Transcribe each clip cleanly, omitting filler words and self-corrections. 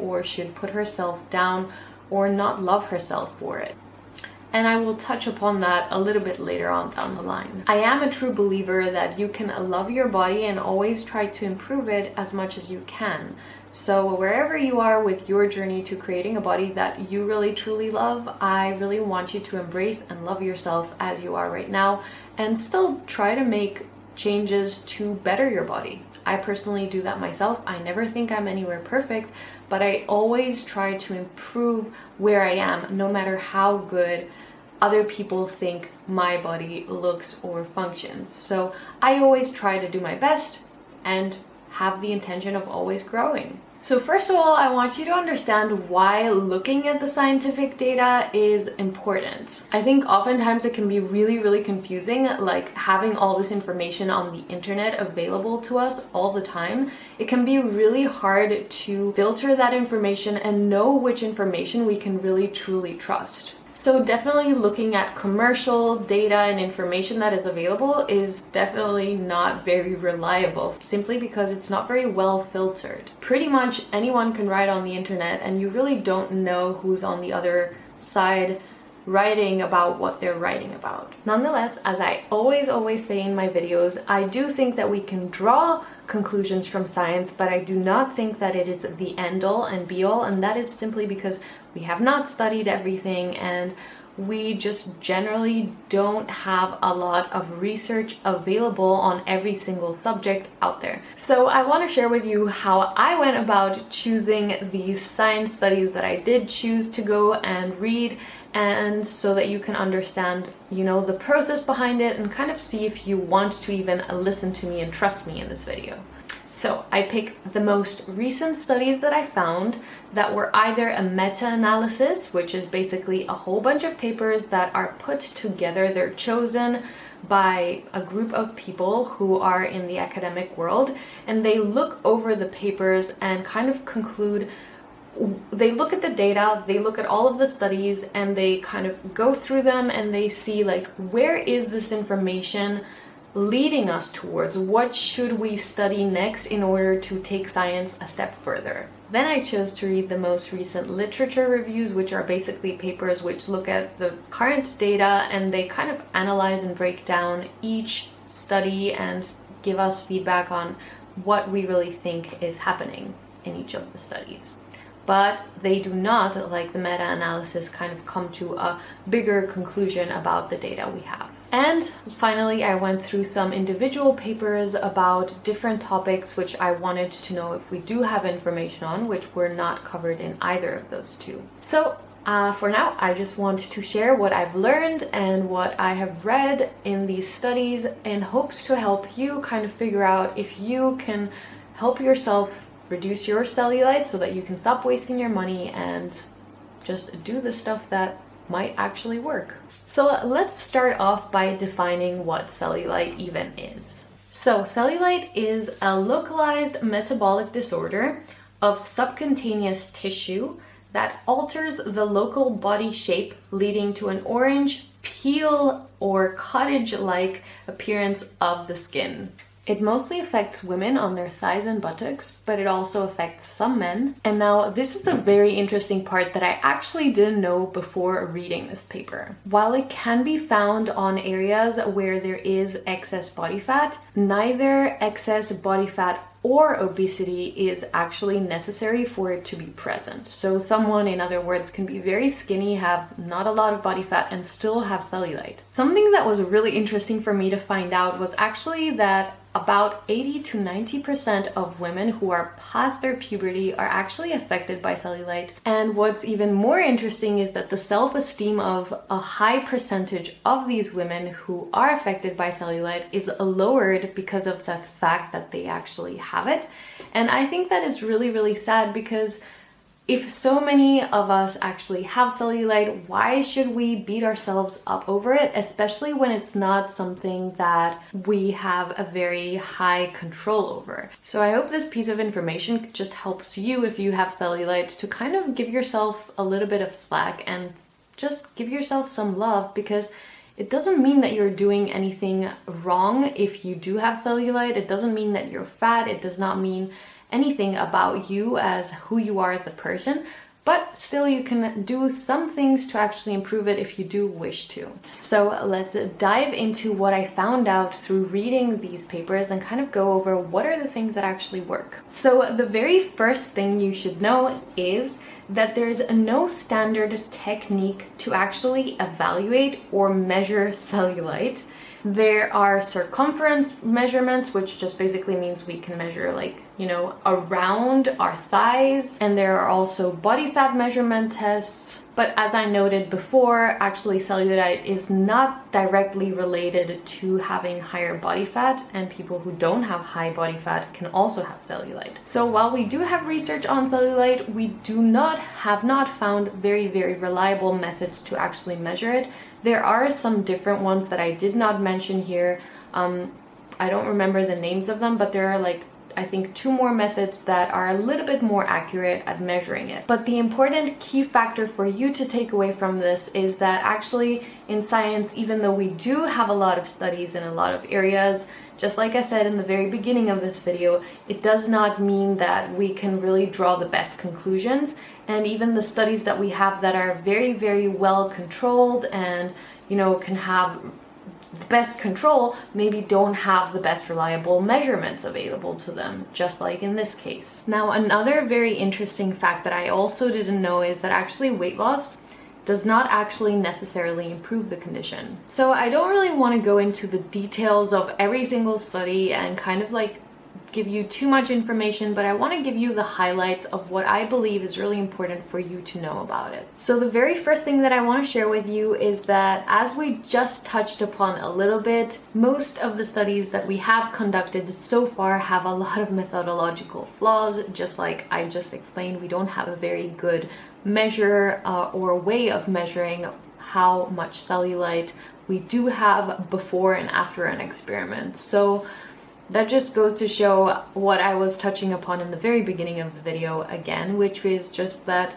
or should put herself down or not love herself for it. And I will touch upon that a little bit later on down the line. I am a true believer that you can love your body and always try to improve it as much as you can. So wherever you are with your journey to creating a body that you really truly love, I really want you to embrace and love yourself as you are right now and still try to make changes to better your body. I personally do that myself. I never think I'm anywhere perfect, but I always try to improve where I am, no matter how good other people think my body looks or functions. So I always try to do my best and have the intention of always growing. So first of all, I want you to understand why looking at the scientific data is important. I think oftentimes it can be really confusing, like having all this information on the internet available to us all the time. It can be really hard to filter that information and know which information we can really truly trust. So definitely looking at commercial data and information that is available is definitely not very reliable, simply because it's not very well filtered. Pretty much anyone can write on the internet and you really don't know who's on the other side writing about what they're writing about. Nonetheless, as I always say in my videos, I do think that we can draw conclusions from science, but I do not think that it is the end all and be all, and that is simply because we have not studied everything and we just generally don't have a lot of research available on every single subject out there. So I want to share with you how I went about choosing these science studies that I did choose to go and read, and so that you can understand, the process behind it and kind of see if you want to even listen to me and trust me in this video. So I picked the most recent studies that I found that were either a meta-analysis, which is basically a whole bunch of papers that are put together. They're chosen by a group of people who are in the academic world, and they look over the papers and kind of conclude. They look at the data, they look at all of the studies, and they kind of go through them and they see where is this information leading us towards? What should we study next in order to take science a step further? Then I chose to read the most recent literature reviews, which are basically papers which look at the current data and they kind of analyze and break down each study and give us feedback on what we really think is happening in each of the studies. But they do not, like the meta-analysis, kind of come to a bigger conclusion about the data we have. And finally, I went through some individual papers about different topics which I wanted to know if we do have information on, which were not covered in either of those two. So for now, I just want to share what I've learned and what I have read in these studies in hopes to help you kind of figure out if you can help yourself reduce your cellulite so that you can stop wasting your money and just do the stuff that might actually work. So let's start off by defining what cellulite even is. So cellulite is a localized metabolic disorder of subcutaneous tissue that alters the local body shape, leading to an orange peel or cottage-like appearance of the skin. It mostly affects women on their thighs and buttocks, but it also affects some men. And now this is a very interesting part that I actually didn't know before reading this paper. While it can be found on areas where there is excess body fat, neither excess body fat or obesity is actually necessary for it to be present. So someone, in other words, can be very skinny, have not a lot of body fat, and still have cellulite. Something that was really interesting for me to find out was actually that about 80 to 90% of women who are past their puberty are actually affected by cellulite. And what's even more interesting is that the self-esteem of a high percentage of these women who are affected by cellulite is lowered because of the fact that they actually have it. And I think that is really sad, because if so many of us actually have cellulite, why should we beat ourselves up over it, especially when it's not something that we have a very high control over? So I hope this piece of information just helps you, if you have cellulite, to kind of give yourself a little bit of slack and just give yourself some love, because it doesn't mean that you're doing anything wrong if you do have cellulite. It doesn't mean that you're fat. It does not mean anything about you as who you are as a person, but still you can do some things to actually improve it if you do wish to. So let's dive into what I found out through reading these papers and kind of go over what are the things that actually work. So the very first thing you should know is that there's no standard technique to actually evaluate or measure cellulite. There are circumference measurements, which just basically means we can measure around our thighs. And there are also body fat measurement tests. But as I noted before, actually cellulite is not directly related to having higher body fat, and people who don't have high body fat can also have cellulite. So while we do have research on cellulite, we have not found very, very reliable methods to actually measure it. There are some different ones that I did not mention here. I don't remember the names of them, but there are I think 2 more methods that are a little bit more accurate at measuring it. But the important key factor for you to take away from this is that actually in science, even though we do have a lot of studies in a lot of areas, just like I said in the very beginning of this video, it does not mean that we can really draw the best conclusions. And even the studies that we have that are very, very well controlled and, can have the best control, maybe don't have the best reliable measurements available to them, just like in this case. Now, another very interesting fact that I also didn't know is that actually weight loss does not actually necessarily improve the condition. So I don't really want to go into the details of every single study and kind of give you too much information, but I want to give you the highlights of what I believe is really important for you to know about it. So the very first thing that I want to share with you is that, as we just touched upon a little bit, most of the studies that we have conducted so far have a lot of methodological flaws. Just like I just explained, we don't have a very good measure or way of measuring how much cellulite we do have before and after an experiment. So that just goes to show what I was touching upon in the very beginning of the video again, which is just that,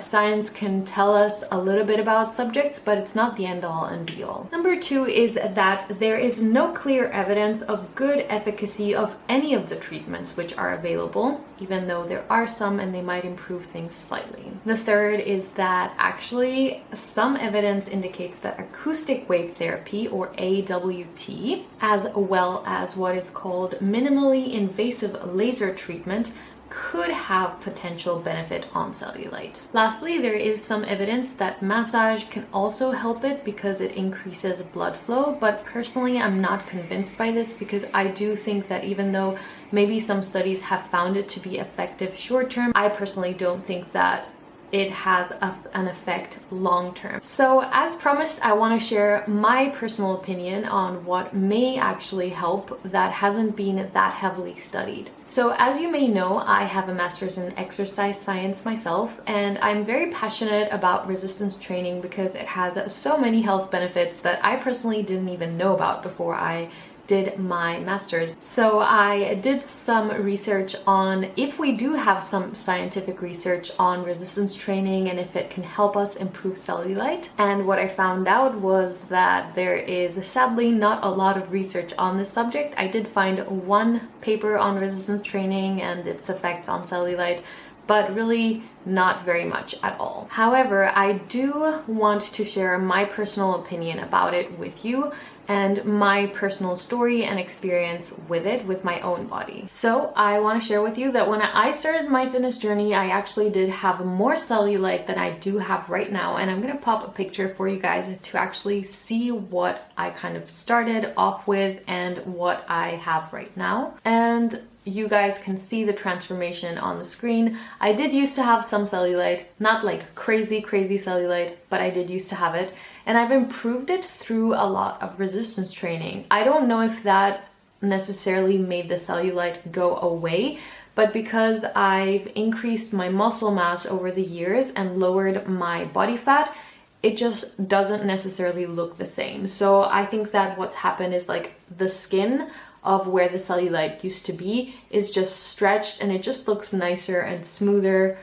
science can tell us a little bit about subjects, but it's not the end all and be all. Number 2 is that there is no clear evidence of good efficacy of any of the treatments which are available, even though there are some and they might improve things slightly. The third is that actually some evidence indicates that acoustic wave therapy, or AWT, as well as what is called minimally invasive laser treatment, could have potential benefit on cellulite. Lastly, there is some evidence that massage can also help it because it increases blood flow, but personally I'm not convinced by this, because I do think that even though maybe some studies have found it to be effective short term, I personally don't think that it has an effect long term. So as promised, I want to share my personal opinion on what may actually help that hasn't been that heavily studied. So as you may know, I have a master's in exercise science myself, and I'm very passionate about resistance training because it has so many health benefits that I personally didn't even know about before I did my master's. So I did some research on if we do have some scientific research on resistance training and if it can help us improve cellulite. And what I found out was that there is sadly not a lot of research on this subject. I did find one paper on resistance training and its effects on cellulite, but really not very much at all. However, I do want to share my personal opinion about it with you and my personal story and experience with it with my own body. So I want to share with you that when I started my fitness journey, I actually did have more cellulite than I do have right now, and I'm going to pop a picture for you guys to actually see what I kind of started off with and what I have right now. And you guys can see the transformation on the screen. I did used to have some cellulite, not like crazy cellulite, but I did used to have it. And I've improved it through a lot of resistance training. I don't know if that necessarily made the cellulite go away, but because I've increased my muscle mass over the years and lowered my body fat, it just doesn't necessarily look the same. So I think that what's happened is like the skin of where the cellulite used to be is just stretched, and it just looks nicer and smoother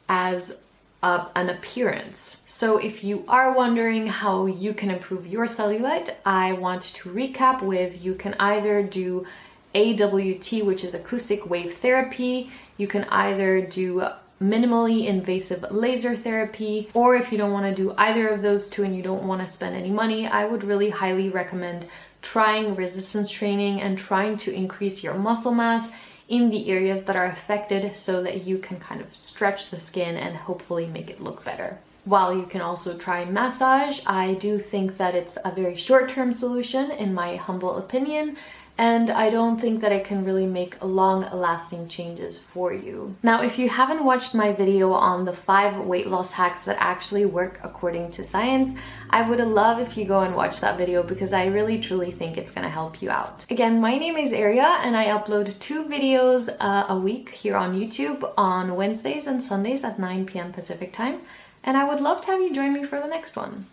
as an appearance. So if you are wondering how you can improve your cellulite, I want to recap with you can either do AWT, which is acoustic wave therapy. You can either do minimally invasive laser therapy, or if you don't want to do either of those two and you don't want to spend any money, I would really highly recommend trying resistance training and trying to increase your muscle mass in the areas that are affected so that you can kind of stretch the skin and hopefully make it look better. While you can also try massage, I do think that it's a very short-term solution in my humble opinion, and I don't think that it can really make long-lasting changes for you. Now, if you haven't watched my video on the 5 weight loss hacks that actually work according to science, I would love if you go and watch that video because I really truly think it's gonna help you out. Again, my name is Aria and I upload 2 videos a week here on YouTube on Wednesdays and Sundays at 9 p.m. Pacific time, and I would love to have you join me for the next one.